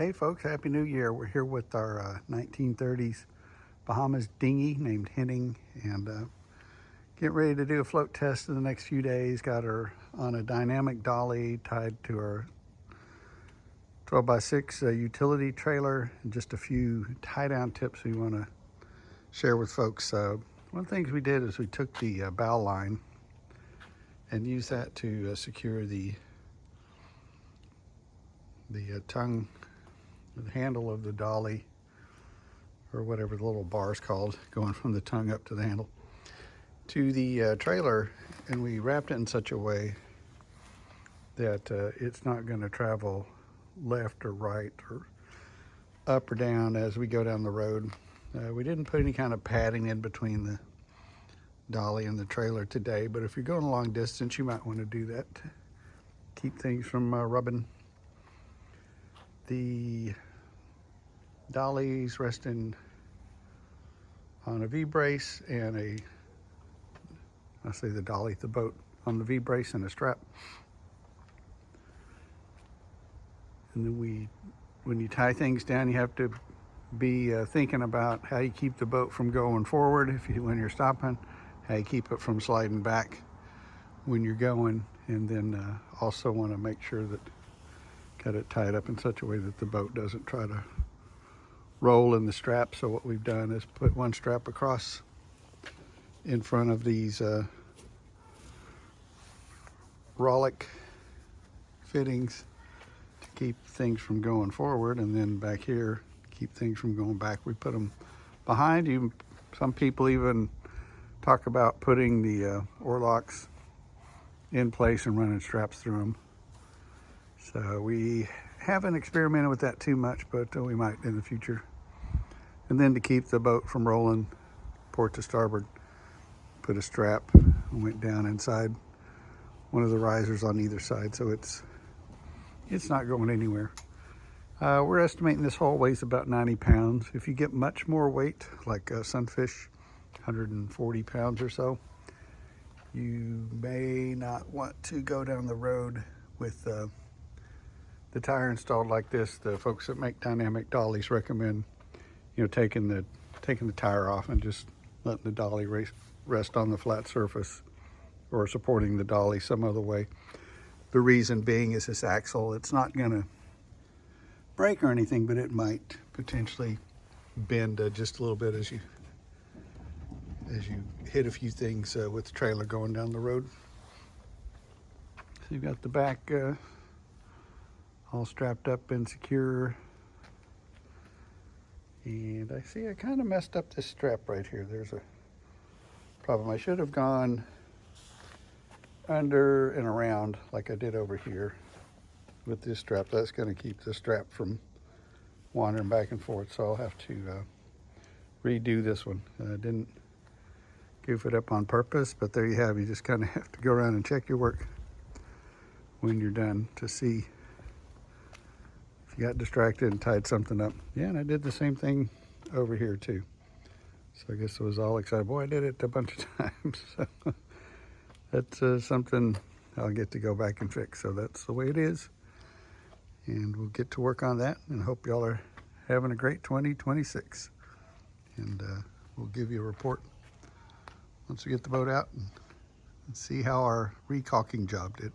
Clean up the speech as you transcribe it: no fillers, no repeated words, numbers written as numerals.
Okay, folks, Happy New Year. We're here with our 1930s Bahamas dinghy named Henning, and getting ready to do a float test in the next few days. Got her on a dynamic dolly tied to our 12x6 utility trailer, and just a few tie-down tips we want to share with folks. One of the things we did is we took the bow line and used that to secure the tongue, the handle of the dolly, or whatever the little bar is called, going from the tongue up to the handle, to the trailer, and we wrapped it in such a way that it's not going to travel left or right or up or down as we go down the road. We didn't put any kind of padding in between the dolly and the trailer today, but if you're going a long distance, you might want to do that to keep things from rubbing. The dolly's resting on a V-brace and the boat on the V-brace and a strap. And then when you tie things down, you have to be thinking about how you keep the boat from going forward when you're stopping, how you keep it from sliding back when you're going, and then also want to make sure that got it tied up in such a way that the boat doesn't try to roll in the strap. So what we've done is put one strap across in front of these rollick fittings to keep things from going forward, and then back here keep things from going back. We put them behind you. Some people even talk about putting the oarlocks in place and running straps through them. So we haven't experimented with that too much, but we might in the future. And then to keep the boat from rolling port to starboard, put a strap and went down inside one of the risers on either side, so it's not going anywhere. We're estimating this hull weighs about 90 pounds. If you get much more weight, like sunfish, 140 pounds or so, you may not want to go down the road with the tire installed like this. The folks that make dynamic dollies recommend, taking the tire off and just letting the dolly rest on the flat surface, or supporting the dolly some other way. The reason being is this axle, it's not going to break or anything, but it might potentially bend just a little bit as you hit a few things with the trailer going down the road. So you've got the back all strapped up and secure. And I see I kind of messed up this strap right here. There's a problem. I should have gone under and around like I did over here with this strap. That's going to keep the strap from wandering back and forth, so I'll have to redo this one. I didn't goof it up on purpose, but there you have. You just kind of have to go around and check your work when you're done to see if you got distracted and tied something up. Yeah, and I did the same thing over here too. So I guess I was all excited. Boy, I did it a bunch of times. So that's something I'll get to go back and fix. So that's the way it is. And we'll get to work on that, and hope y'all are having a great 2026. And we'll give you a report once we get the boat out and see how our recalking job did.